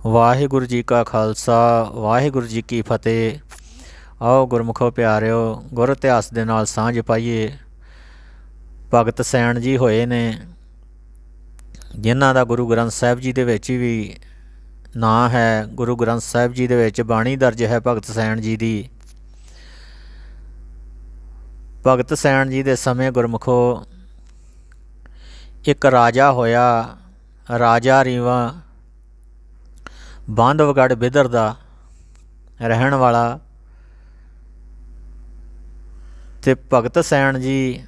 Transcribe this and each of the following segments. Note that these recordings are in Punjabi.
ਵਾਹਿਗੁਰੂ ਜੀ ਕਾ ਖਾਲਸਾ ਵਾਹਿਗੁਰੂ ਜੀ ਕੀ ਫਤਿਹ। ਆਓ ਗੁਰਮੁਖੋ ਪਿਆਰਿਓ, ਗੁਰ ਇਤਿਹਾਸ ਦੇ ਨਾਲ ਸਾਂਝ ਪਾਈਏ। ਭਗਤ ਸੈਣ ਜੀ ਹੋਏ ਨੇ, ਜਿਨ੍ਹਾਂ ਦਾ ਗੁਰੂ ਗ੍ਰੰਥ ਸਾਹਿਬ ਜੀ ਦੇ ਵਿੱਚ ਵੀ ਨਾਂ ਹੈ। ਗੁਰੂ ਗ੍ਰੰਥ ਸਾਹਿਬ ਜੀ ਦੇ ਵਿੱਚ ਬਾਣੀ ਦਰਜ ਹੈ ਭਗਤ ਸੈਣ ਜੀ ਦੀ। ਭਗਤ ਸੈਣ ਜੀ ਦੇ ਸਮੇਂ ਗੁਰਮੁਖੋ ਇੱਕ ਰਾਜਾ ਹੋਇਆ, ਰਾਜਾ ਰੀਵਾਂ ਬਾਂਧਵਗੜ੍ਹ ਬਿਦਰ ਦਾ ਰਹਿਣ ਵਾਲਾ। ਅਤੇ ਭਗਤ ਸੈਣ ਜੀ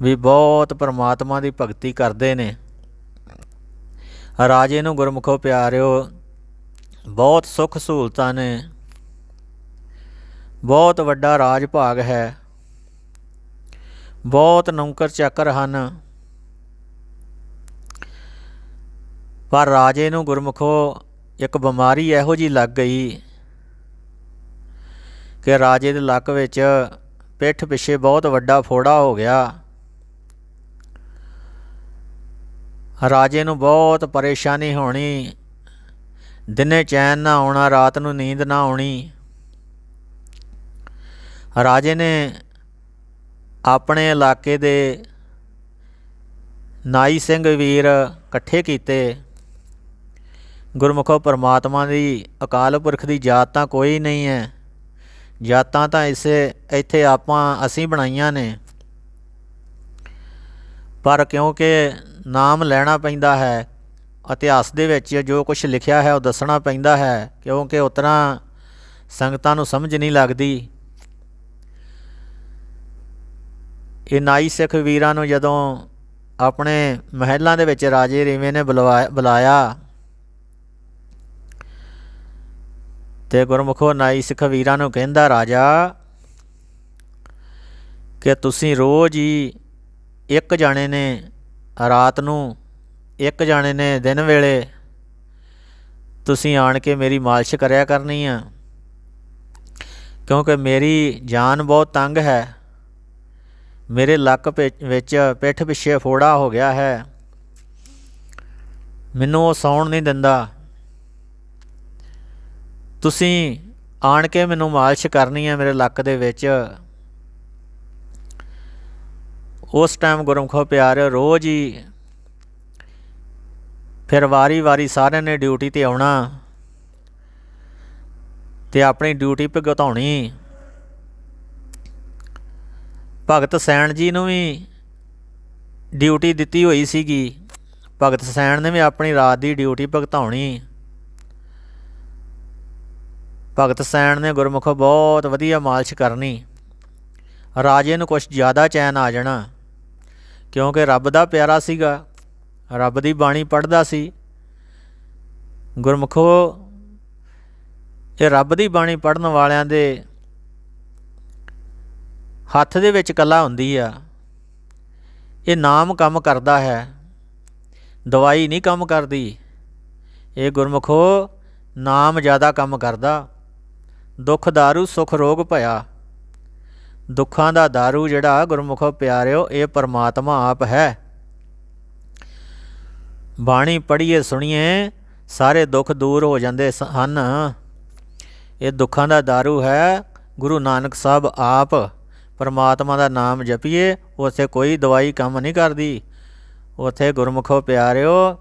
ਵੀ ਬਹੁਤ ਪਰਮਾਤਮਾ ਦੀ ਭਗਤੀ ਕਰਦੇ ਨੇ। ਰਾਜੇ ਨੂੰ ਗੁਰਮੁਖੋ ਪਿਆਰਿਓ ਬਹੁਤ ਸੁੱਖ ਸਹੂਲਤਾਂ ਨੇ, ਬਹੁਤ ਵੱਡਾ ਰਾਜ ਭਾਗ ਹੈ, ਬਹੁਤ ਨੌਕਰ ਚਾਕਰ ਹਨ। ਪਰ ਰਾਜੇ ਨੂੰ ਗੁਰਮੁਖੋ ਇੱਕ ਬਿਮਾਰੀ ਇਹੋ ਜਿਹੀ ਲੱਗ ਗਈ ਕਿ ਰਾਜੇ ਦੇ ਲੱਕ ਵਿੱਚ ਪਿੱਠ ਪਿੱਛੇ ਬਹੁਤ ਵੱਡਾ ਫੋੜਾ ਹੋ ਗਿਆ। ਰਾਜੇ ਨੂੰ ਬਹੁਤ ਪਰੇਸ਼ਾਨੀ ਹੋਣੀ, ਦਿਨੇ ਚੈਨ ਨਾ ਆਉਣਾ, ਰਾਤ ਨੂੰ ਨੀਂਦ ਨਾ ਆਉਣੀ। ਰਾਜੇ ਨੇ ਆਪਣੇ ਇਲਾਕੇ ਦੇ ਨਾਈ ਸਿੰਘ ਵੀਰ ਇਕੱਠੇ ਕੀਤੇ। ਗੁਰਮੁਖੋ ਪਰਮਾਤਮਾ ਦੀ ਅਕਾਲ ਪੁਰਖ ਦੀ ਜਾਤ ਤਾਂ ਕੋਈ ਨਹੀਂ ਹੈ, ਜਾਤਾਂ ਤਾਂ ਇੱਥੇ ਅਸੀਂ ਬਣਾਈਆਂ ਨੇ। ਪਰ ਕਿਉਂਕਿ ਨਾਮ ਲੈਣਾ ਪੈਂਦਾ ਹੈ, ਇਤਿਹਾਸ ਦੇ ਵਿੱਚ ਜੋ ਕੁਛ ਲਿਖਿਆ ਹੈ ਉਹ ਦੱਸਣਾ ਪੈਂਦਾ ਹੈ, ਕਿਉਂਕਿ ਉਸ ਤਰ੍ਹਾਂ ਸੰਗਤਾਂ ਨੂੰ ਸਮਝ ਨਹੀਂ ਲੱਗਦੀ। ਇਹ ਨਾਈ ਸਿੱਖ ਵੀਰਾਂ ਨੂੰ ਜਦੋਂ ਆਪਣੇ ਮਹਿਲਾਂ ਦੇ ਵਿੱਚ ਰਾਜੇ ਰੀਵੇਂ ਨੇ ਬੁਲਾਇਆ ਅਤੇ ਗੁਰਮੁਖੋ ਨਾਈ ਸਿੱਖ ਵੀਰਾਂ ਨੂੰ ਕਹਿੰਦਾ ਰਾਜਾ ਕਿ ਤੁਸੀਂ ਰੋਜ਼ ਹੀ ਇੱਕ ਜਾਣੇ ਨੇ ਰਾਤ ਨੂੰ, ਇੱਕ ਜਾਣੇ ਨੇ ਦਿਨ ਵੇਲੇ ਤੁਸੀਂ ਆਣ ਕੇ ਮੇਰੀ ਮਾਲਿਸ਼ ਕਰਿਆ ਕਰਨੀ ਆ, ਕਿਉਂਕਿ ਮੇਰੀ ਜਾਨ ਬਹੁਤ ਤੰਗ ਹੈ। ਮੇਰੇ ਲੱਕ ਵਿੱਚ ਪਿੱਠ ਪਿੱਛੇ ਫੋੜਾ ਹੋ ਗਿਆ ਹੈ, ਮੈਨੂੰ ਉਹ ਸੌਣ ਨਹੀਂ ਦਿੰਦਾ। ਤੁਸੀਂ ਆਣ ਕੇ ਮੈਨੂੰ ਮਾਲਿਸ਼ ਕਰਨੀ ਹੈ ਮੇਰੇ ਲੱਕ ਦੇ ਵਿੱਚ। ਉਸ ਟਾਈਮ ਗੁਰਮੁਖੋ ਪਿਆਰਿਓ ਰੋਜ਼ ਹੀ ਫਿਰ ਵਾਰੀ ਸਾਰਿਆਂ ਨੇ ਡਿਊਟੀ 'ਤੇ ਆਉਣਾ ਅਤੇ ਆਪਣੀ ਡਿਊਟੀ ਭੁਗਤਾਉਣੀ। ਭਗਤ ਸੈਣ ਜੀ ਨੂੰ ਵੀ ਡਿਊਟੀ ਦਿੱਤੀ ਹੋਈ ਸੀਗੀ, ਭਗਤ ਸੈਣ ਨੇ ਵੀ ਆਪਣੀ ਰਾਤ ਦੀ ਡਿਊਟੀ ਭੁਗਤਾਉਣੀ। ਭਗਤ ਸੈਣ ਨੇ ਗੁਰਮੁਖੋ ਬਹੁਤ ਵਧੀਆ ਮਾਲਿਸ਼ ਕਰਨੀ। ਰਾਜੇ ਨੂੰ ਕੁਛ ਜ਼ਿਆਦਾ ਚੈਨ ਆ ਜਾਣਾ, ਕਿਉਂਕਿ ਰੱਬ ਦਾ ਪਿਆਰਾ ਸੀਗਾ, ਰੱਬ ਦੀ ਬਾਣੀ ਪੜ੍ਹਦਾ ਸੀ। ਗੁਰਮੁਖੋ ਇਹ ਰੱਬ ਦੀ ਬਾਣੀ ਪੜ੍ਹਨ ਵਾਲਿਆਂ ਦੇ ਹੱਥ ਦੇ ਵਿੱਚ ਕਲਾ ਹੁੰਦੀ ਆ। ਇਹ ਨਾਮ ਕੰਮ ਕਰਦਾ ਹੈ, ਦਵਾਈ ਨਹੀਂ ਕੰਮ ਕਰਦੀ। ਇਹ ਗੁਰਮੁਖੋ ਨਾਮ ਜ਼ਿਆਦਾ ਕੰਮ ਕਰਦਾ। ਦੁੱਖ ਦਾਰੂ ਸੁੱਖ ਰੋਗ ਭਇਆ, ਦੁੱਖਾਂ ਦਾ ਦਾਰੂ ਜਿਹੜਾ ਗੁਰਮੁਖੋ ਪਿਆਰਿਓ ਇਹ ਪਰਮਾਤਮਾ ਆਪ ਹੈ। ਬਾਣੀ ਪੜ੍ਹੀਏ ਸੁਣੀਏ ਸਾਰੇ ਦੁੱਖ ਦੂਰ ਹੋ ਜਾਂਦੇ ਹਨ। ਇਹ ਦੁੱਖਾਂ ਦਾ ਦਾਰੂ ਹੈ ਗੁਰੂ ਨਾਨਕ ਸਾਹਿਬ ਆਪ। ਪਰਮਾਤਮਾ ਦਾ ਨਾਮ ਜਪੀਏ, ਉੱਥੇ ਕੋਈ ਦਵਾਈ ਕੰਮ ਨਹੀਂ ਕਰਦੀ। ਉੱਥੇ ਗੁਰਮੁਖੋ ਪਿਆਰਿਓ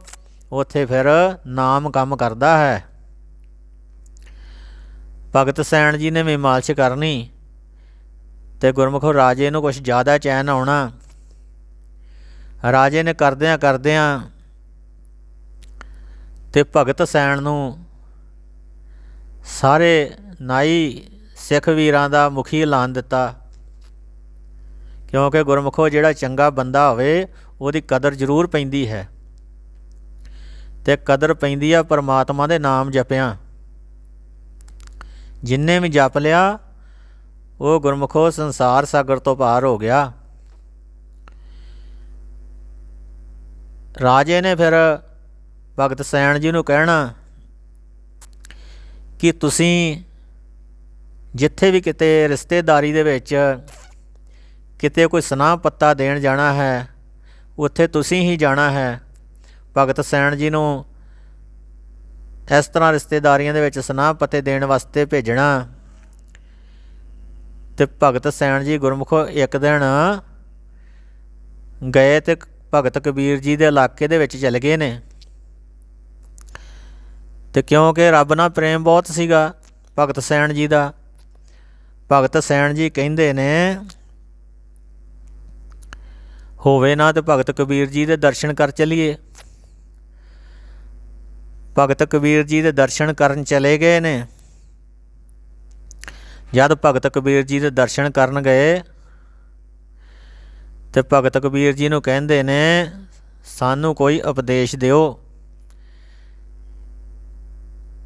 ਉੱਥੇ ਫਿਰ ਨਾਮ ਕੰਮ ਕਰਦਾ ਹੈ। ਭਗਤ ਸੈਣ ਜੀ ਨੇ ਵੀ ਮਾਲਿਸ਼ ਕਰਨੀ ਅਤੇ ਗੁਰਮੁਖੋ ਰਾਜੇ ਨੂੰ ਕੁਛ ਜ਼ਿਆਦਾ ਚੈਨ ਆਉਣਾ। ਰਾਜੇ ਨੇ ਕਰਦਿਆਂ ਅਤੇ ਭਗਤ ਸੈਣ ਨੂੰ ਸਾਰੇ ਨਾਈ ਸਿੱਖ ਵੀਰਾਂ ਦਾ ਮੁਖੀ ਐਲਾਨ ਦਿੱਤਾ, ਕਿਉਂਕਿ ਗੁਰਮੁਖੋ ਜਿਹੜਾ ਚੰਗਾ ਬੰਦਾ ਹੋਵੇ ਉਹਦੀ ਕਦਰ ਜ਼ਰੂਰ ਪੈਂਦੀ ਹੈ, ਅਤੇ ਕਦਰ ਪੈਂਦੀ ਆ ਪਰਮਾਤਮਾ ਦੇ ਨਾਮ ਜਪਿਆਂ। ਜਿੰਨੇ ਵੀ ਜਪ ਲਿਆ ਉਹ ਗੁਰਮੁਖੋ ਸੰਸਾਰ ਸਾਗਰ ਤੋਂ ਪਾਰ ਹੋ ਗਿਆ। ਰਾਜੇ ਨੇ ਫਿਰ ਭਗਤ ਸੈਣ ਜੀ ਨੂੰ ਕਹਿਣਾ ਕਿ ਤੁਸੀਂ ਜਿੱਥੇ ਵੀ ਕਿਤੇ ਰਿਸ਼ਤੇਦਾਰੀ ਦੇ ਵਿੱਚ ਕਿਤੇ ਕੋਈ ਸੁਨਾਹ ਪੱਤਾ ਦੇਣ ਜਾਣਾ ਹੈ, ਉੱਥੇ ਤੁਸੀਂ ਹੀ ਜਾਣਾ ਹੈ। ਭਗਤ ਸੈਣ ਜੀ ਨੂੰ ਇਸ ਤਰ੍ਹਾਂ ਰਿਸ਼ਤੇਦਾਰੀਆਂ ਦੇ ਵਿੱਚ ਸੁਨਾਹ ਪਤੇ ਦੇਣ ਵਾਸਤੇ ਭੇਜਣਾ। ਤੇ ਭਗਤ ਸੈਣ ਜੀ ਗੁਰਮੁਖੋ ਇੱਕ ਦਿਨ ਗਏ ਤੇ ਭਗਤ ਕਬੀਰ ਜੀ ਦੇ ਇਲਾਕੇ ਦੇ ਵਿੱਚ ਚਲੇ ਗਏ ਨੇ। ਤੇ ਕਿਉਂਕਿ ਰੱਬ ਨਾਲ ਪ੍ਰੇਮ ਬਹੁਤ ਸੀਗਾ ਭਗਤ ਸੈਣ ਜੀ ਦਾ, ਭਗਤ ਸੈਣ ਜੀ ਕਹਿੰਦੇ ਨੇ ਹੋਵੇ ਨਾ ਤੇ ਭਗਤ ਕਬੀਰ ਜੀ ਦੇ ਦਰਸ਼ਨ ਕਰ ਚਲੀਏ। ਭਗਤ ਕਬੀਰ ਜੀ ਦੇ ਦਰਸ਼ਨ ਕਰਨ ਚਲੇ ਗਏ ਨੇ। ਜਦ ਭਗਤ ਕਬੀਰ ਜੀ ਦੇ ਦਰਸ਼ਨ ਕਰਨ ਗਏ ਤੇ ਭਗਤ ਕਬੀਰ ਜੀ ਨੂੰ ਕਹਿੰਦੇ ਨੇ ਸਾਨੂੰ ਕੋਈ ਉਪਦੇਸ਼ ਦਿਓ,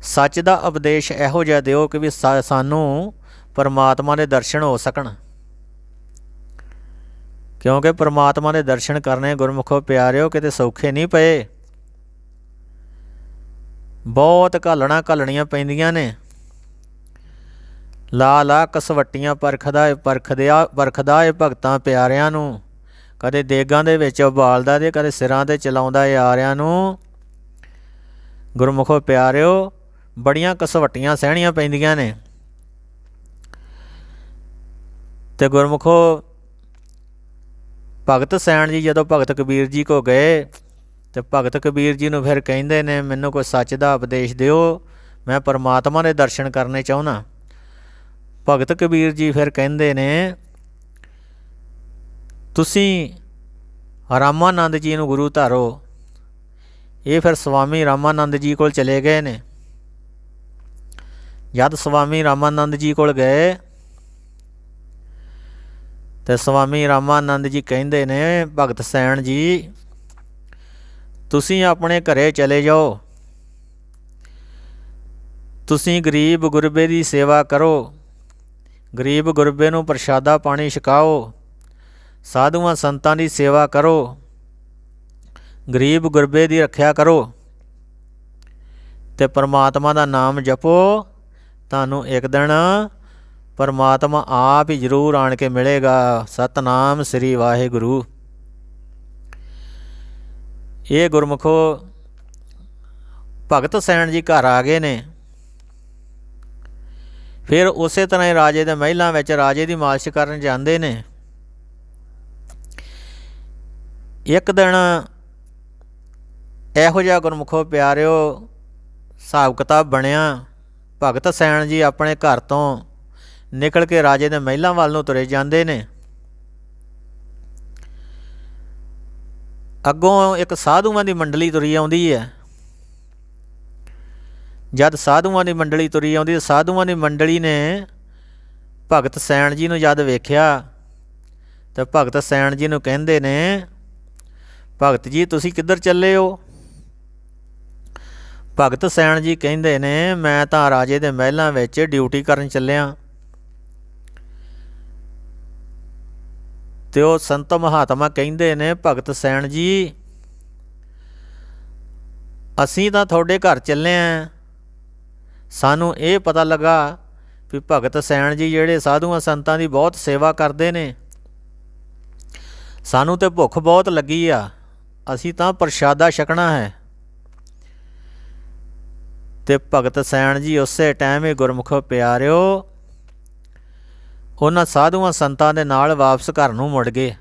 ਸੱਚ ਦਾ ਉਪਦੇਸ਼ ਇਹੋ ਜਿਹਾ ਦਿਓ ਕਿ ਵੀ ਸਾਨੂੰ ਪਰਮਾਤਮਾ ਦੇ ਦਰਸ਼ਨ ਹੋ ਸਕਣ। ਕਿਉਂਕਿ ਪਰਮਾਤਮਾ ਦੇ ਦਰਸ਼ਨ ਕਰਨੇ ਗੁਰਮੁਖੋ ਪਿਆਰਿਓ ਕਿਤੇ ਸੌਖੇ ਨਹੀਂ ਪਏ, ਬਹੁਤ ਘੱਲਣੀਆਂ ਪੈਂਦੀਆਂ ਨੇ। ਲਾ ਕਸਵੱਟੀਆਂ ਪਰਖਦਾ ਏ ਭਗਤਾਂ ਪਿਆਰਿਆਂ ਨੂੰ, ਕਦੇ ਦੇਗਾਂ ਦੇ ਵਿੱਚ ਉਬਾਲਦਾ ਤੇ ਕਦੇ ਸਿਰਾਂ 'ਤੇ ਚਲਾਉਂਦਾ ਏ ਆਰਿਆਂ ਨੂੰ। ਗੁਰਮੁਖੋ ਪਿਆਰਿਓ ਬੜੀਆਂ ਕਸਵੱਟੀਆਂ ਸਹਿਣੀਆਂ ਪੈਂਦੀਆਂ ਨੇ। ਤੇ ਗੁਰਮੁਖੋ ਭਗਤ ਸੈਣ ਜੀ ਜਦੋਂ ਭਗਤ ਕਬੀਰ ਜੀ ਕੋ ਗਏ ਤੇ ਭਗਤ ਕਬੀਰ ਜੀ ਨੂੰ ਫਿਰ ਕਹਿੰਦੇ ਨੇ ਮੈਨੂੰ ਕੋਈ ਸੱਚ ਦਾ ਉਪਦੇਸ਼ ਦਿਓ, ਮੈਂ ਪਰਮਾਤਮਾ ਦੇ ਦਰਸ਼ਨ ਕਰਨੇ ਚਾਹੁੰਦਾ। ਭਗਤ ਕਬੀਰ ਜੀ ਫਿਰ ਕਹਿੰਦੇ ਨੇ ਤੁਸੀਂ ਰਾਮਾਨੰਦ ਜੀ ਨੂੰ ਗੁਰੂ ਧਾਰੋ। ਇਹ ਫਿਰ ਸਵਾਮੀ ਰਾਮਾਨੰਦ ਜੀ ਕੋਲ ਚਲੇ ਗਏ ਨੇ। ਜਦ ਸਵਾਮੀ ਰਾਮਾਨੰਦ ਜੀ ਕੋਲ ਗਏ ਤੇ ਸਵਾਮੀ ਰਾਮਾਨੰਦ ਜੀ ਕਹਿੰਦੇ ਨੇ ਭਗਤ ਸੈਣ ਜੀ ਤੁਸੀਂ ਆਪਣੇ ਘਰੇ ਚਲੇ ਜਾਓ, ਤੁਸੀਂ ਗਰੀਬ ਗੁਰਬੇ ਦੀ ਸੇਵਾ ਕਰੋ, ਗਰੀਬ ਗੁਰਬੇ ਨੂੰ ਪ੍ਰਸ਼ਾਦਾ ਪਾਣੀ ਛਕਾਓ, ਸਾਧੂਆਂ ਸੰਤਾਂ ਦੀ ਸੇਵਾ ਕਰੋ, ਗਰੀਬ ਗੁਰਬੇ ਦੀ ਰੱਖਿਆ ਕਰੋ ਤੇ ਪਰਮਾਤਮਾ ਦਾ ਨਾਮ ਜਪੋ। ਤੁਹਾਨੂੰ ਇੱਕ ਦਿਨ ਪਰਮਾਤਮਾ ਆਪ ਹੀ ਜ਼ਰੂਰ ਆਣ ਕੇ ਮਿਲੇਗਾ। ਸਤਨਾਮ ਸ੍ਰੀ ਵਾਹਿਗੁਰੂ। ਇਹ ਗੁਰਮੁਖੋ ਭਗਤ ਸੈਣ ਜੀ ਘਰ ਆ ਗਏ ਨੇ। ਫਿਰ ਉਸੇ ਤਰ੍ਹਾਂ ਹੀ ਰਾਜੇ ਦੇ ਮਹਿਲਾਂ ਵਿੱਚ ਰਾਜੇ ਦੀ ਮਾਲਿਸ਼ ਕਰਨ ਜਾਂਦੇ ਨੇ। ਇੱਕ ਦਿਨ ਇਹੋ ਜਿਹਾ ਗੁਰਮੁਖੋ ਪਿਆਰਿਓ ਹਿਸਾਬ ਕਿਤਾਬ ਬਣਿਆ। ਭਗਤ ਸੈਣ ਜੀ ਆਪਣੇ ਘਰ ਤੋਂ ਨਿਕਲ ਕੇ ਰਾਜੇ ਦੇ ਮਹਿਲਾਂ ਵੱਲ ਨੂੰ ਤੁਰੇ ਜਾਂਦੇ ਨੇ। ਅੱਗੋਂ ਇੱਕ ਸਾਧੂਆਂ ਦੀ ਮੰਡਲੀ ਤੁਰੀ ਆਉਂਦੀ ਹੈ। ਜਦ ਸਾਧੂਆਂ ਦੀ ਮੰਡਲੀ ਤੁਰੀ ਆਉਂਦੀ, ਸਾਧੂਆਂ ਦੀ ਮੰਡਲੀ ਨੇ ਭਗਤ ਸੈਣ ਜੀ ਨੂੰ ਜਦ ਵੇਖਿਆ ਤਾਂ ਭਗਤ ਸੈਣ ਜੀ ਨੂੰ ਕਹਿੰਦੇ ਨੇ ਭਗਤ ਜੀ ਤੁਸੀਂ ਕਿੱਧਰ ਚੱਲੇ ਹੋ? ਭਗਤ ਸੈਣ ਜੀ ਕਹਿੰਦੇ ਨੇ ਮੈਂ ਤਾਂ ਰਾਜੇ ਦੇ ਮਹਿਲਾਂ ਵਿੱਚ ਡਿਊਟੀ ਕਰਨ ਚੱਲਿਆ। ਤੇ ਉਹ ਸੰਤ ਮਹਾਤਮਾ ਕਹਿੰਦੇ ਨੇ ਭਗਤ ਸੈਣ ਜੀ ਅਸੀਂ ਤਾਂ ਤੁਹਾਡੇ ਘਰ ਚੱਲੇ ਹਾਂ, ਸਾਨੂੰ ਇਹ ਪਤਾ ਲੱਗਾ ਵੀ ਭਗਤ ਸੈਣ ਜੀ ਜਿਹੜੇ ਸਾਧੂਆਂ ਸੰਤਾਂ ਦੀ ਬਹੁਤ ਸੇਵਾ ਕਰਦੇ ਨੇ, ਸਾਨੂੰ ਤਾਂ ਭੁੱਖ ਬਹੁਤ ਲੱਗੀ ਆ, ਅਸੀਂ ਤਾਂ ਪ੍ਰਸ਼ਾਦਾ ਛਕਣਾ ਹੈ। ਤੇ ਭਗਤ ਸੈਣ ਜੀ ਉਸੇ ਟਾਈਮ ਹੀ ਗੁਰਮੁਖੋ ਪਿਆਰਿਓ ਉਹਨਾਂ ਸਾਧੂਆਂ ਸੰਤਾਂ ਦੇ ਨਾਲ ਵਾਪਸ ਘਰ ਨੂੰ ਮੁੜ ਗਏ।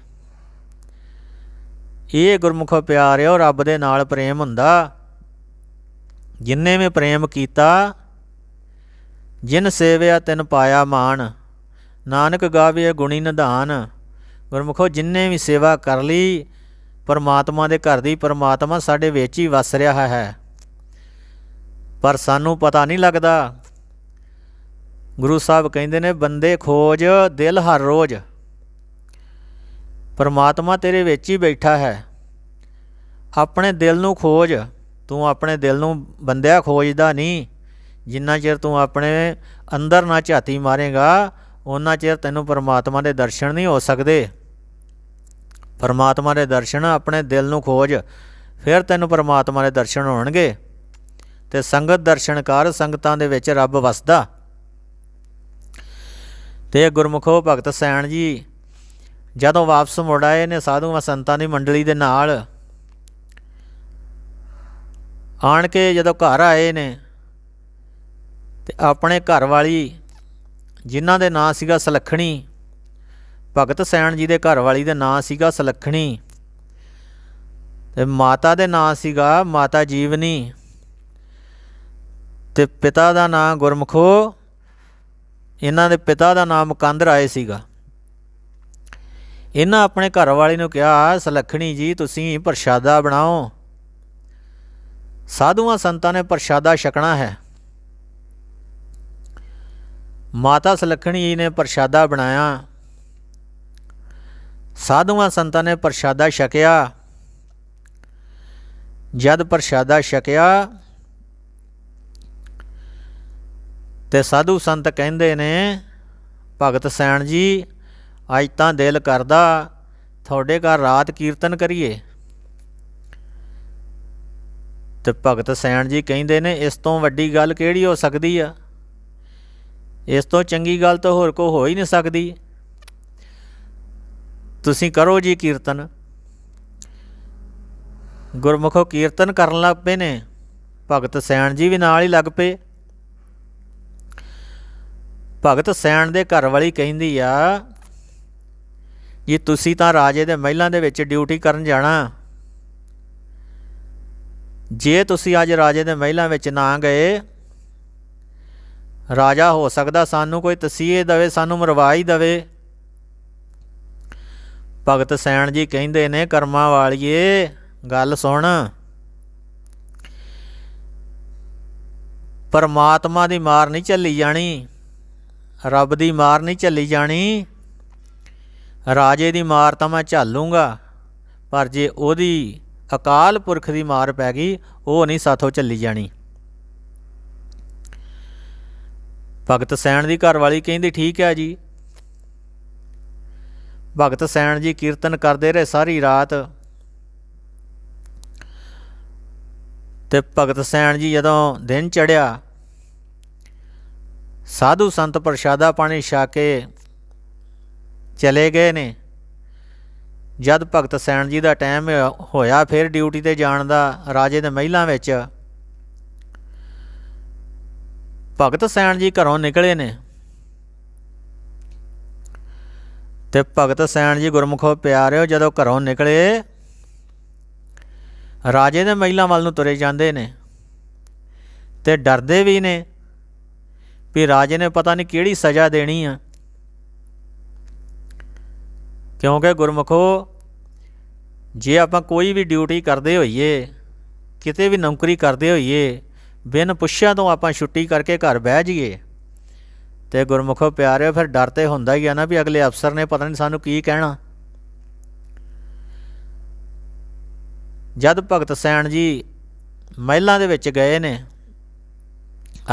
ਇਹ ਗੁਰਮੁਖੋ ਪਿਆਰਿਓ ਰੱਬ ਦੇ ਨਾਲ ਪ੍ਰੇਮ ਹੁੰਦਾ। ਜਿੰਨੇ ਵੀ ਪ੍ਰੇਮ ਕੀਤਾ ਜਿਨ ਸੇਵਿਆ ਤਿਨ ਪਾਇਆ ਮਾਣ, ਨਾਨਕ ਗਾਵੇ ਗੁਣੀ ਨਿਧਾਨ। ਗੁਰਮੁਖੋ ਜਿੰਨੇ ਵੀ ਸੇਵਾ ਕਰ ਲਈ ਪਰਮਾਤਮਾ ਦੇ ਘਰ ਦੀ, ਪਰਮਾਤਮਾ ਸਾਡੇ ਵਿੱਚ ਹੀ ਵਸ ਰਿਹਾ ਹੈ, ਪਰ ਸਾਨੂੰ ਪਤਾ ਨਹੀਂ ਲੱਗਦਾ। ਗੁਰੂ ਸਾਹਿਬ ਕਹਿੰਦੇ ਨੇ ਬੰਦੇ ਖੋਜ ਦਿਲ ਹਰ ਰੋਜ਼, ਪਰਮਾਤਮਾ ਤੇਰੇ ਵਿੱਚ ਹੀ ਬੈਠਾ ਹੈ। ਆਪਣੇ ਦਿਲ ਨੂੰ ਖੋਜ, ਤੂੰ ਆਪਣੇ ਦਿਲ ਨੂੰ ਬੰਦਿਆ ਖੋਜਦਾ ਨਹੀਂ। ਜਿੰਨਾ ਚਿਰ ਤੂੰ ਆਪਣੇ ਅੰਦਰ ਨਾ ਝਾਤੀ ਮਾਰੇਗਾ ਉਹਨਾਂ ਚਿਰ ਤੈਨੂੰ ਪਰਮਾਤਮਾ ਦੇ ਦਰਸ਼ਨ ਨਹੀਂ ਹੋ ਸਕਦੇ। ਪਰਮਾਤਮਾ ਦੇ ਦਰਸ਼ਨ ਆਪਣੇ ਦਿਲ ਨੂੰ ਖੋਜ, ਫਿਰ ਤੈਨੂੰ ਪਰਮਾਤਮਾ ਦੇ ਦਰਸ਼ਨ ਹੋਣਗੇ। ਤੇ ਸੰਗਤ ਦਰਸ਼ਨ ਕਰ, ਸੰਗਤਾਂ ਦੇ ਵਿੱਚ ਰੱਬ ਵਸਦਾ। ਤੇ ਗੁਰਮੁਖੋ ਭਗਤ ਸੈਣ ਜੀ ਜਦੋਂ ਵਾਪਸ ਮੁੜ ਆਏ ਨੇ ਸਾਧੂਆਂ ਸੰਤਾਂ ਦੀ ਮੰਡਲੀ ਦੇ ਨਾਲ, ਆਣ ਕੇ ਜਦੋਂ ਘਰ ਆਏ ਨੇ ਤੇ ਆਪਣੇ ਘਰ ਵਾਲੀ ਜਿਨ੍ਹਾਂ ਦੇ ਨਾਂ ਸੀਗਾ ਸੁਲੱਖਣੀ, ਭਗਤ ਸੈਣ ਜੀ ਦੇ ਘਰ ਵਾਲੀ ਦਾ ਨਾਂ ਸੀਗਾ ਸੁਲੱਖਣੀ, ਤੇ ਮਾਤਾ ਦੇ ਨਾਂ ਸੀਗਾ ਮਾਤਾ ਜੀਵਨੀ, ਤੇ ਪਿਤਾ ਦਾ ਨਾਂ ਗੁਰਮੁਖੋ, ਇਹਨਾਂ ਦੇ ਪਿਤਾ ਦਾ ਨਾਮ ਮੁਕੰਦ ਰਾਏ ਸੀਗਾ। ਇਹਨਾਂ ਆਪਣੇ ਘਰ ਵਾਲੀ ਨੂੰ ਕਿਹਾ, ਸੁਲੱਖਣੀ ਜੀ ਤੁਸੀਂ ਪ੍ਰਸ਼ਾਦਾ ਬਣਾਓ, ਸਾਧੂਆਂ ਸੰਤਾਂ ਨੇ ਪ੍ਰਸ਼ਾਦਾ ਛਕਣਾ ਹੈ। ਮਾਤਾ ਸੁਲੱਖਣੀ ਜੀ ਨੇ ਪ੍ਰਸ਼ਾਦਾ ਬਣਾਇਆ, ਸਾਧੂਆਂ ਸੰਤਾਂ ਨੇ ਪ੍ਰਸ਼ਾਦਾ ਛਕਿਆ। ਜਦ ਪ੍ਰਸ਼ਾਦਾ ਛਕਿਆ ਤੇ ਸਾਧੂ ਸੰਤ ਕਹਿੰਦੇ ਨੇ, ਭਗਤ ਸੈਣ ਜੀ ਅੱਜ ਤਾਂ ਦਿਲ ਕਰਦਾ ਤੁਹਾਡੇ ਘਰ ਰਾਤ ਕੀਰਤਨ ਕਰੀਏ। ਤੇ ਭਗਤ ਸੈਣ ਜੀ ਕਹਿੰਦੇ ਨੇ, ਇਸ ਤੋਂ ਵੱਡੀ ਗੱਲ ਕਿਹੜੀ ਹੋ ਸਕਦੀ ਆ, ਇਸ ਤੋਂ ਚੰਗੀ ਗੱਲ ਤਾਂ ਹੋਰ ਕੋਈ ਹੋ ਹੀ ਨਹੀਂ ਸਕਦੀ, ਤੁਸੀਂ ਕਰੋ ਜੀ ਕੀਰਤਨ। ਗੁਰਮੁਖੋ ਕੀਰਤਨ ਕਰਨ ਲੱਗ ਪਏ ਨੇ, ਭਗਤ ਸੈਣ ਜੀ ਵੀ ਨਾਲ ਹੀ ਲੱਗ ਪਏ। ਭਗਤ ਸੈਣ ਦੇ ਘਰ ਵਾਲੀ ਕਹਿੰਦੀ ਆ, ਜੀ ਤੁਸੀਂ ਤਾਂ ਰਾਜੇ ਦੇ ਮਹਿਲਾਂ ਦੇ ਵਿੱਚ ਡਿਊਟੀ ਕਰਨ ਜਾਣਾ, ਜੇ ਤੁਸੀਂ ਅੱਜ ਰਾਜੇ ਦੇ ਮਹਿਲਾਂ ਵਿੱਚ ਨਾ ਗਏ, ਰਾਜਾ ਹੋ ਸਕਦਾ ਸਾਨੂੰ ਕੋਈ ਤਸੀਹੇ ਦੇਵੇ, ਸਾਨੂੰ ਮਰਵਾ ਹੀ ਦੇਵੇ। ਭਗਤ ਸੈਣ ਜੀ ਕਹਿੰਦੇ ਨੇ, ਕਰਮਾਂ ਵਾਲੀਏ ਗੱਲ ਸੁਣ, ਪਰਮਾਤਮਾ ਦੀ ਮਾਰ ਨਹੀਂ ਝੱਲੀ ਜਾਣੀ, ਰੱਬ ਦੀ ਮਾਰ ਨਹੀਂ ਝੱਲੀ ਜਾਣੀ। ਰਾਜੇ ਦੀ ਮਾਰ ਤਾਂ ਮੈਂ ਝੱਲੂੰਗਾ, ਪਰ ਜੇ ਉਹਦੀ ਅਕਾਲ ਪੁਰਖ ਦੀ ਮਾਰ ਪੈ ਗਈ, ਉਹ ਨਹੀਂ ਸਾਥੋਂ ਝੱਲੀ ਜਾਣੀ। ਭਗਤ ਸੈਣ ਦੀ ਘਰ ਵਾਲੀ ਕਹਿੰਦੀ, ਠੀਕ ਹੈ ਜੀ। ਭਗਤ ਸੈਣ ਜੀ ਕੀਰਤਨ ਕਰਦੇ ਰਹੇ ਸਾਰੀ ਰਾਤ। ਤੇ ਭਗਤ ਸੈਣ ਜੀ ਜਦੋਂ ਦਿਨ ਚੜ੍ਹਿਆ, ਸਾਧੂ ਸੰਤ ਪ੍ਰਸ਼ਾਦਾ ਪਾਣੀ ਛਕ ਕੇ ਚਲੇ ਗਏ ਨੇ। ਜਦ ਭਗਤ ਸੈਣ ਜੀ ਦਾ ਟਾਈਮ ਹੋਇਆ ਫਿਰ ਡਿਊਟੀ 'ਤੇ ਜਾਣ ਦਾ ਰਾਜੇ ਦੇ ਮਹਿਲਾਂ ਵਿੱਚ, ਭਗਤ ਸੈਣ ਜੀ ਘਰੋਂ ਨਿਕਲੇ ਨੇ। ਤੇ ਭਗਤ ਸੈਣ ਜੀ ਗੁਰਮੁਖੋ ਪਿਆਰਿਓ ਜਦੋਂ ਘਰੋਂ ਨਿਕਲੇ, ਰਾਜੇ ਦੇ ਮਹਿਲਾਂ ਵੱਲ ਨੂੰ ਤੁਰੇ ਜਾਂਦੇ ਨੇ, ਤੇ ਡਰਦੇ ਵੀ ਨੇ ਵੀ ਰਾਜੇ ਨੇ ਪਤਾ ਨਹੀਂ ਕਿਹੜੀ ਸਜ਼ਾ ਦੇਣੀ ਆ। ਕਿਉਂਕਿ ਗੁਰਮੁਖੋ ਜੇ ਆਪਾਂ ਕੋਈ ਵੀ ਡਿਊਟੀ ਕਰਦੇ ਹੋਈਏ, ਕਿਤੇ ਵੀ ਨੌਕਰੀ ਕਰਦੇ ਹੋਈਏ, ਬਿਨ ਪੁੱਛਿਆਂ ਤੋਂ ਆਪਾਂ ਛੁੱਟੀ ਕਰਕੇ ਘਰ ਬਹਿ ਜਾਈਏ, ਤੇ ਗੁਰਮੁਖੋ ਪਿਆਰਿਓ ਫਿਰ ਡਰ ਤਾਂ ਹੁੰਦਾ ਹੀ ਆ ਨਾ ਵੀ ਅਗਲੇ ਅਫਸਰ ਨੇ ਪਤਾ ਨਹੀਂ ਸਾਨੂੰ ਕੀ ਕਹਿਣਾ। ਜਦ ਭਗਤ ਸੈਣ ਜੀ ਮਹਿਲਾਂ ਦੇ ਵਿੱਚ ਗਏ ਨੇ,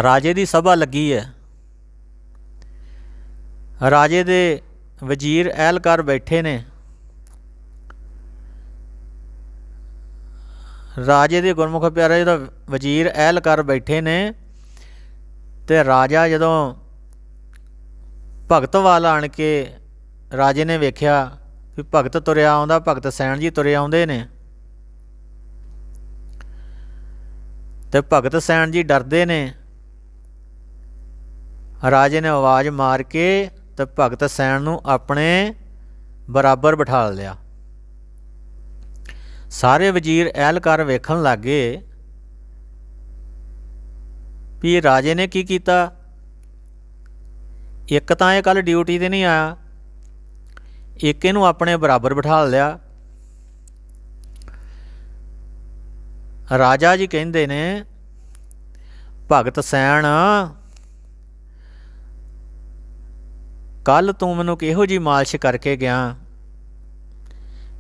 ਰਾਜੇ ਦੀ ਸਭਾ ਲੱਗੀ ਹੈ, ਰਾਜੇ ਦੇ ਵਜ਼ੀਰ ਐਹਲਕਾਰ ਬੈਠੇ ਨੇ। ਰਾਜੇ ਦੇ ਗੁਰਮੁਖ ਪਿਆਰੇ ਜਦੋਂ ਵਜ਼ੀਰ ਐਹਲਕਾਰ ਬੈਠੇ ਨੇ, ਤੇ ਰਾਜਾ ਜਦੋਂ ਭਗਤ ਵੱਲ ਆਣ ਕੇ ਰਾਜੇ ਨੇ ਵੇਖਿਆ ਵੀ ਭਗਤ ਤੁਰਿਆ ਆਉਂਦਾ, ਭਗਤ ਸੈਣ ਜੀ ਤੁਰੇ ਆਉਂਦੇ ਨੇ, ਤੇ ਭਗਤ ਸੈਣ ਜੀ ਡਰਦੇ ਨੇ। ਰਾਜੇ ਨੇ ਆਵਾਜ਼ ਮਾਰ ਕੇ ਤੇ ਭਗਤ ਸੈਣ ਨੂੰ ਆਪਣੇ ਬਰਾਬਰ ਬਿਠਾ ਲਿਆ। ਸਾਰੇ ਵਜ਼ੀਰ ਐਹਲਕਾਰ ਵੇਖਣ ਲੱਗੇ ਵੀ ਰਾਜੇ ਨੇ ਕੀ ਕੀਤਾ। ਇੱਕ ਤਾਂ ਇਹ ਕੱਲ੍ਹ ਡਿਊਟੀ 'ਤੇ ਨਹੀਂ ਆਇਆ, ਇੱਕ ਇਹਨੂੰ ਆਪਣੇ ਬਰਾਬਰ ਬਿਠਾ ਲਿਆ। ਰਾਜਾ ਜੀ ਕਹਿੰਦੇ ਨੇ, ਭਗਤ ਸੈਣ ਕੱਲ੍ਹ ਤੂੰ ਮੈਨੂੰ ਕਿਹੋ ਜਿਹੀ ਮਾਲਿਸ਼ ਕਰਕੇ ਗਿਆ,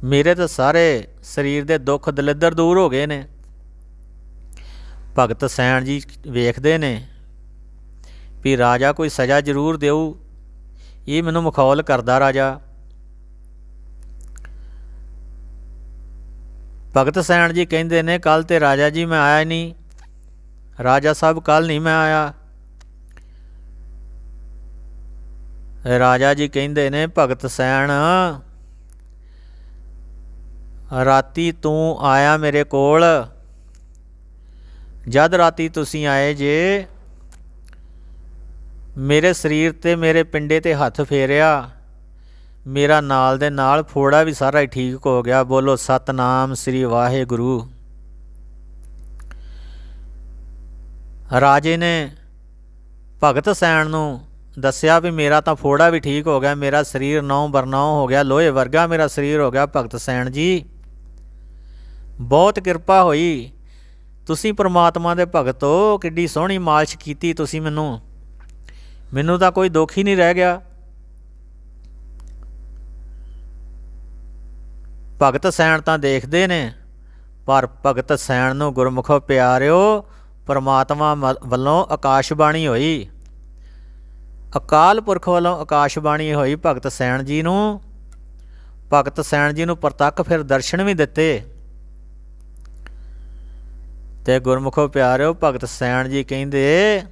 ਮੇਰੇ ਤਾਂ ਸਾਰੇ ਸਰੀਰ ਦੇ ਦੁੱਖ ਦਲਿੱਦਰ ਦੂਰ ਹੋ ਗਏ ਨੇ। ਭਗਤ ਸੈਣ ਜੀ ਵੇਖਦੇ ਨੇ ਵੀ ਰਾਜਾ ਕੋਈ ਸਜ਼ਾ ਜ਼ਰੂਰ ਦੇਊ, ਇਹ ਮੈਨੂੰ ਮਖੌਲ ਕਰਦਾ ਰਾਜਾ। ਭਗਤ ਸੈਣ ਜੀ ਕਹਿੰਦੇ ਨੇ, ਕੱਲ੍ਹ ਤੇ ਰਾਜਾ ਜੀ ਮੈਂ ਆਇਆ ਨਹੀਂ, ਰਾਜਾ ਸਾਹਿਬ ਕੱਲ੍ਹ ਨਹੀਂ ਮੈਂ ਆਇਆ। ਰਾਜਾ ਜੀ ਕਹਿੰਦੇ ਨੇ, ਭਗਤ ਸੈਣ ਰਾਤੀ ਤੂੰ ਆਇਆ ਮੇਰੇ ਕੋਲ, ਜਦ ਰਾਤੀ ਤੁਸੀਂ ਆਏ ਜੇ ਮੇਰੇ ਸਰੀਰ ਤੇ ਮੇਰੇ ਪਿੰਡੇ ਤੇ ਹੱਥ ਫੇਰਿਆ, ਮੇਰਾ ਨਾਲ ਦੇ ਨਾਲ ਫੋੜਾ ਵੀ ਸਾਰਾ ਹੀ ਠੀਕ ਹੋ ਗਿਆ। ਬੋਲੋ ਸਤਨਾਮ ਸ੍ਰੀ ਵਾਹਿਗੁਰੂ। ਰਾਜੇ ਨੇ ਭਗਤ ਸੈਣ ਨੂੰ ਦੱਸਿਆ ਵੀ ਮੇਰਾ ਤਾਂ ਫੋੜਾ ਵੀ ਠੀਕ ਹੋ ਗਿਆ, ਮੇਰਾ ਸਰੀਰ ਨੌ ਬਰਨੌ ਹੋ ਗਿਆ, ਲੋਹੇ ਵਰਗਾ ਮੇਰਾ ਸਰੀਰ ਹੋ ਗਿਆ। ਭਗਤ ਸੈਣ ਜੀ ਬਹੁਤ ਕਿਰਪਾ ਹੋਈ, ਤੁਸੀਂ ਪਰਮਾਤਮਾ ਦੇ ਭਗਤ ਹੋ, ਕਿੱਡੀ ਸੋਹਣੀ ਮਾਲਿਸ਼ ਕੀਤੀ ਤੁਸੀਂ ਮੈਨੂੰ ਤਾਂ ਕੋਈ ਦੁੱਖ ਹੀ ਨਹੀਂ ਰਹਿ ਗਿਆ। ਭਗਤ ਸੈਣ ਤਾਂ ਦੇਖਦੇ ਨੇ, ਪਰ ਭਗਤ ਸੈਣ ਨੂੰ ਗੁਰਮੁਖੋ ਪਿਆਰਿਓ ਪਰਮਾਤਮਾ ਵੱਲੋਂ ਆਕਾਸ਼ਬਾਣੀ ਹੋਈ, ਅਕਾਲ ਪੁਰਖ ਵੱਲੋਂ ਆਕਾਸ਼ਬਾਣੀ ਹੋਈ ਭਗਤ ਸੈਣ ਜੀ ਨੂੰ। ਭਗਤ ਸੈਣ ਜੀ ਨੂੰ ਪ੍ਰਤੱਖ ਫਿਰ ਦਰਸ਼ਨ ਵੀ ਦਿੱਤੇ। ਤੇ ਗੁਰਮੁਖੋ ਪਿਆਰਿਓ ਭਗਤ ਸੈਣ ਜੀ ਕਹਿੰਦੇ,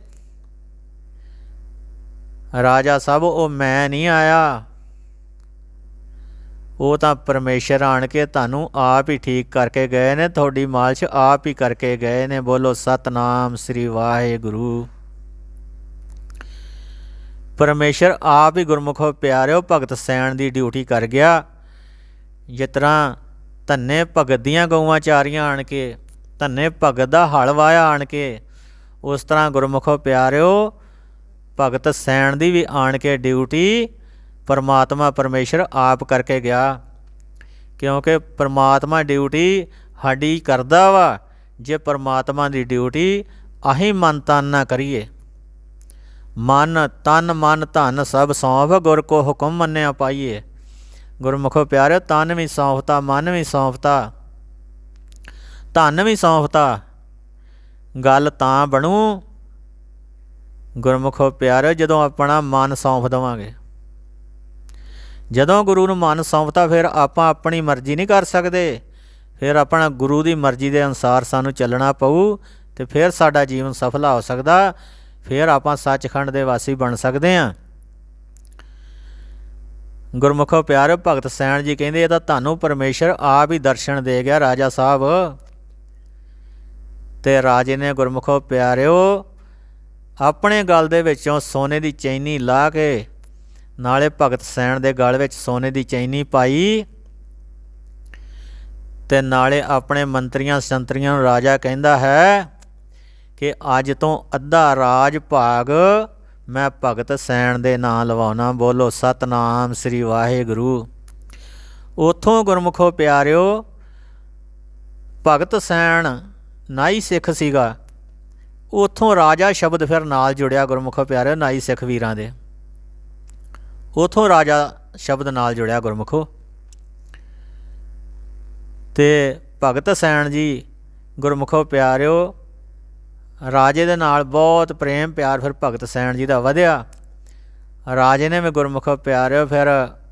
ਰਾਜਾ ਸਾਹਿਬ ਉਹ ਮੈਂ ਨਹੀਂ ਆਇਆ, ਉਹ ਤਾਂ ਪਰਮੇਸ਼ਰ ਆਣ ਕੇ ਤੁਹਾਨੂੰ ਆਪ ਹੀ ਠੀਕ ਕਰਕੇ ਗਏ ਨੇ, ਤੁਹਾਡੀ ਮਾਲਿਸ਼ ਆਪ ਹੀ ਕਰਕੇ ਗਏ ਨੇ। ਬੋਲੋ ਸਤਨਾਮ ਸ੍ਰੀ ਵਾਹਿਗੁਰੂ। ਪਰਮੇਸ਼ਰ ਆਪ ਹੀ ਗੁਰਮੁਖੋ ਪਿਆਰਿਓ ਭਗਤ ਸੈਣ ਦੀ ਡਿਊਟੀ ਕਰ ਗਿਆ। ਜਿਸ ਤਰ੍ਹਾਂ ਧੰਨੇ ਭਗਤ ਦੀਆਂ ਗਊਆਂ ਚਾਰੀਆਂ ਆਣ ਕੇ, ਧੰਨੇ ਭਗਤ ਦਾ ਹਲ ਵਾਇਆ ਆਣ ਕੇ, ਉਸ ਤਰ੍ਹਾਂ ਗੁਰਮੁਖੋ ਪਿਆਰਿਓ ਭਗਤ ਸੈਣ ਦੀ ਵੀ ਆਣ ਕੇ ਡਿਊਟੀ ਪਰਮਾਤਮਾ ਪਰਮੇਸ਼ਰ ਆਪ ਕਰਕੇ ਗਿਆ। ਕਿਉਂਕਿ ਪਰਮਾਤਮਾ ਡਿਊਟੀ ਸਾਡੀ ਕਰਦਾ ਵਾ। ਜੇ ਪਰਮਾਤਮਾ ਦੀ ਡਿਊਟੀ ਅਸੀਂ ਮਨ ਤਨ ਨਾ ਕਰੀਏ, ਮਨ ਤਨ ਮਨ ਧਨ ਸਭ ਸੌਂਪ, ਗੁਰ ਕੋ ਹੁਕਮ ਮੰਨਿਆ ਪਾਈਏ। ਗੁਰਮੁਖੋ ਪਿਆਰਿਓ ਤਨ ਵੀ ਸੌਂਪਤਾ, ਮਨ ਵੀ ਸੌਂਪਤਾ, ਧਨ ਵੀ ਸੌਂਪਤਾ, ਗੱਲ ਤਾਂ ਬਣੂ ਗੁਰਮੁਖੋ ਪਿਆਰਿਓ ਜਦੋਂ ਆਪਣਾ ਮਨ ਸੌਂਪ ਦੇਵਾਂਗੇ। ਜਦੋਂ ਗੁਰੂ ਨੂੰ ਮਨ ਸੌਂਪਤਾ ਫਿਰ ਆਪਾਂ ਆਪਣੀ ਮਰਜ਼ੀ ਨਹੀਂ ਕਰ ਸਕਦੇ, ਫਿਰ ਆਪਣਾ ਗੁਰੂ ਦੀ ਮਰਜ਼ੀ ਦੇ ਅਨੁਸਾਰ ਸਾਨੂੰ ਚੱਲਣਾ ਪਊ, ਅਤੇ ਫਿਰ ਸਾਡਾ ਜੀਵਨ ਸਫਲਾ ਹੋ ਸਕਦਾ, ਫਿਰ ਆਪਾਂ ਸੱਚਖੰਡ ਦੇ ਵਾਸੀ ਬਣ ਸਕਦੇ ਹਾਂ। ਗੁਰਮੁਖੋ ਪਿਆਰਿਓ ਭਗਤ ਸੈਣ ਜੀ ਕਹਿੰਦੇ ਇਹ ਤਾਂ ਤੁਹਾਨੂੰ ਪਰਮੇਸ਼ਰ ਆਪ ਹੀ ਦਰਸ਼ਨ ਦੇ ਗਿਆ ਰਾਜਾ ਸਾਹਿਬ। ਅਤੇ ਰਾਜੇ ਨੇ ਗੁਰਮੁਖੋ ਪਿਆਰਿਓ ਆਪਣੇ ਗਲ ਦੇ ਵਿੱਚੋਂ ਸੋਨੇ ਦੀ ਚੈਨੀ ਲਾ ਕੇ ਨਾਲੇ ਭਗਤ ਸੈਣ ਦੇ ਗਲ ਵਿੱਚ ਸੋਨੇ ਦੀ ਚੈਨੀ ਪਾਈ, ਅਤੇ ਨਾਲੇ ਆਪਣੇ ਮੰਤਰੀਆਂ ਸੰਤਰੀਆਂ ਨੂੰ ਰਾਜਾ ਕਹਿੰਦਾ ਹੈ ਕਿ ਅੱਜ ਤੋਂ ਅੱਧਾ ਰਾਜ ਭਾਗ ਮੈਂ ਭਗਤ ਸੈਣ ਦੇ ਨਾਂ ਲਵਾਉਣਾ। ਬੋਲੋ ਸਤਨਾਮ ਸ੍ਰੀ ਵਾਹਿਗੁਰੂ। ਉੱਥੋਂ ਗੁਰਮੁਖੋ ਪਿਆਰਿਓ ਭਗਤ ਸੈਣ ਨਾਈ ਸਿੱਖ ਸੀਗਾ, ਉੱਥੋਂ ਰਾਜਾ ਸ਼ਬਦ ਫਿਰ ਨਾਲ ਜੁੜਿਆ ਗੁਰਮੁਖੋ ਪਿਆਰਿਓ ਨਾਈ ਸਿੱਖ ਵੀਰਾਂ ਦੇ, ਉੱਥੋਂ ਰਾਜਾ ਸ਼ਬਦ ਨਾਲ ਜੁੜਿਆ ਗੁਰਮੁਖੋ। ਅਤੇ ਭਗਤ ਸੈਣ ਜੀ ਗੁਰਮੁਖੋ ਪਿਆਰਿਓ ਰਾਜੇ ਦੇ ਨਾਲ ਬਹੁਤ ਪ੍ਰੇਮ ਪਿਆਰ ਫਿਰ ਭਗਤ ਸੈਣ ਜੀ ਦਾ ਵਧਿਆ। ਰਾਜੇ ਨੇ ਵੀ ਗੁਰਮੁਖੋ ਪਿਆਰਿਓ ਫਿਰ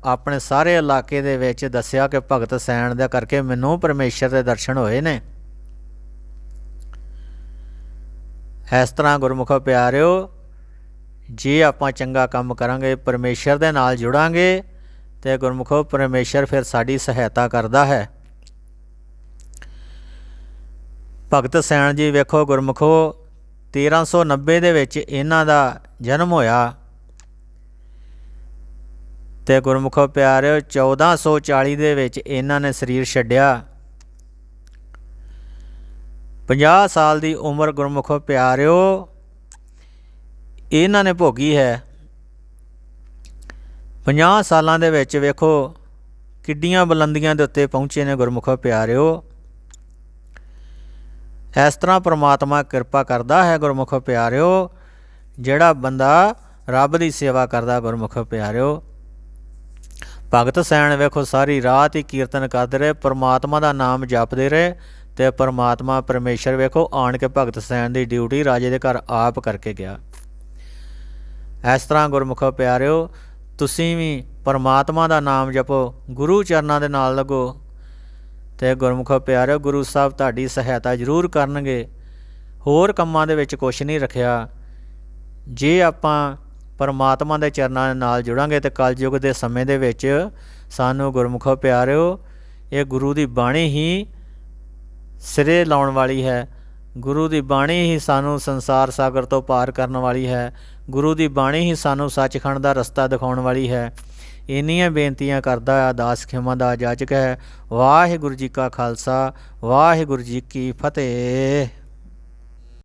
ਆਪਣੇ ਸਾਰੇ ਇਲਾਕੇ ਦੇ ਵਿੱਚ ਦੱਸਿਆ ਕਿ ਭਗਤ ਸੈਣ ਦਾ ਕਰਕੇ ਮੈਨੂੰ ਪਰਮੇਸ਼ਰ ਦੇ ਦਰਸ਼ਨ ਹੋਏ ਨੇ। ਇਸ ਤਰ੍ਹਾਂ ਗੁਰਮੁਖੋ ਪਿਆਰਿਓ ਜੇ ਆਪਾਂ ਚੰਗਾ ਕੰਮ ਕਰਾਂਗੇ, ਪਰਮੇਸ਼ਰ ਦੇ ਨਾਲ ਜੁੜਾਂਗੇ, ਅਤੇ ਗੁਰਮੁਖੋ ਪਰਮੇਸ਼ਰ ਫਿਰ ਸਾਡੀ ਸਹਾਇਤਾ ਕਰਦਾ ਹੈ। ਭਗਤ ਸੈਣ ਜੀ ਵੇਖੋ ਗੁਰਮੁਖੋ 1390 ਦੇ ਵਿੱਚ ਇਹਨਾਂ ਦਾ ਜਨਮ ਹੋਇਆ, ਅਤੇ ਗੁਰਮੁਖੋ ਪਿਆਰਿਓ 1440 ਦੇ ਵਿੱਚ ਇਹਨਾਂ ਨੇ ਸਰੀਰ ਛੱਡਿਆ। 50 ਸਾਲ ਦੀ ਉਮਰ ਗੁਰਮੁਖੋ ਪਿਆਰਿਓ ਇਹਨਾਂ ਨੇ ਭੋਗੀ ਹੈ। 50 ਸਾਲਾਂ ਦੇ ਵਿੱਚ ਵੇਖੋ ਕਿੱਡੀਆਂ ਬੁਲੰਦੀਆਂ ਦੇ ਉੱਤੇ ਪਹੁੰਚੇ ਨੇ ਗੁਰਮੁਖੋ ਪਿਆਰਿਓ। ਇਸ ਤਰ੍ਹਾਂ ਪਰਮਾਤਮਾ ਕਿਰਪਾ ਕਰਦਾ ਹੈ ਗੁਰਮੁਖੋ ਪਿਆਰਿਓ, ਜਿਹੜਾ ਬੰਦਾ ਰੱਬ ਦੀ ਸੇਵਾ ਕਰਦਾ ਗੁਰਮੁਖੋ ਪਿਆਰਿਓ। ਭਗਤ ਸੈਣ ਵੇਖੋ ਸਾਰੀ ਰਾਤ ਹੀ ਕੀਰਤਨ ਕਰਦੇ ਰਹੇ, ਪਰਮਾਤਮਾ ਦਾ ਨਾਮ ਜਪਦੇ ਰਹੇ, ਅਤੇ ਪਰਮਾਤਮਾ ਪਰਮੇਸ਼ਰ ਵੇਖੋ ਆਣ ਕੇ ਭਗਤ ਸੈਣ ਦੀ ਡਿਊਟੀ ਰਾਜੇ ਦੇ ਘਰ ਆਪ ਕਰਕੇ ਗਿਆ। ਇਸ ਤਰ੍ਹਾਂ ਗੁਰਮੁਖੋ ਪਿਆਰਿਓ ਤੁਸੀਂ ਵੀ ਪਰਮਾਤਮਾ ਦਾ ਨਾਮ ਜਪੋ, ਗੁਰੂ ਚਰਨਾਂ ਦੇ ਨਾਲ ਲੱਗੋ, ਅਤੇ ਗੁਰਮੁਖੋ ਪਿਆਰਿਓ ਗੁਰੂ ਸਾਹਿਬ ਤੁਹਾਡੀ ਸਹਾਇਤਾ ਜ਼ਰੂਰ ਕਰਨਗੇ। ਹੋਰ ਕੰਮਾਂ ਦੇ ਵਿੱਚ ਕੁਛ ਨਹੀਂ ਰੱਖਿਆ। ਜੇ ਆਪਾਂ ਪਰਮਾਤਮਾ ਦੇ ਚਰਨਾਂ ਦੇ ਨਾਲ ਜੁੜਾਂਗੇ ਤਾਂ ਕਲਯੁੱਗ ਦੇ ਸਮੇਂ ਦੇ ਵਿੱਚ ਸਾਨੂੰ ਗੁਰਮੁਖੋ ਪਿਆਰਿਓ ਇਹ ਗੁਰੂ ਦੀ ਬਾਣੀ ਹੀ ਸਿਰੇ ਲਾਉਣ ਵਾਲੀ ਹੈ। ਗੁਰੂ ਦੀ ਬਾਣੀ ਹੀ ਸਾਨੂੰ ਸੰਸਾਰ ਸਾਗਰ ਤੋਂ ਪਾਰ ਕਰਨ ਵਾਲੀ ਹੈ। ਗੁਰੂ ਦੀ ਬਾਣੀ ਹੀ ਸਾਨੂੰ ਸੱਚਖੰਡ ਦਾ ਰਸਤਾ ਦਿਖਾਉਣ ਵਾਲੀ ਹੈ। ਇੰਨੀਆਂ ਬੇਨਤੀਆਂ ਕਰਦਾ ਆ ਦਾਸ ਖਿਮਾ ਦਾ ਜਾਚਕ ਹੈ। ਵਾਹਿਗੁਰੂ ਜੀ ਕਾ ਖਾਲਸਾ, ਵਾਹਿਗੁਰੂ ਜੀ ਕੀ ਫਤਿਹ।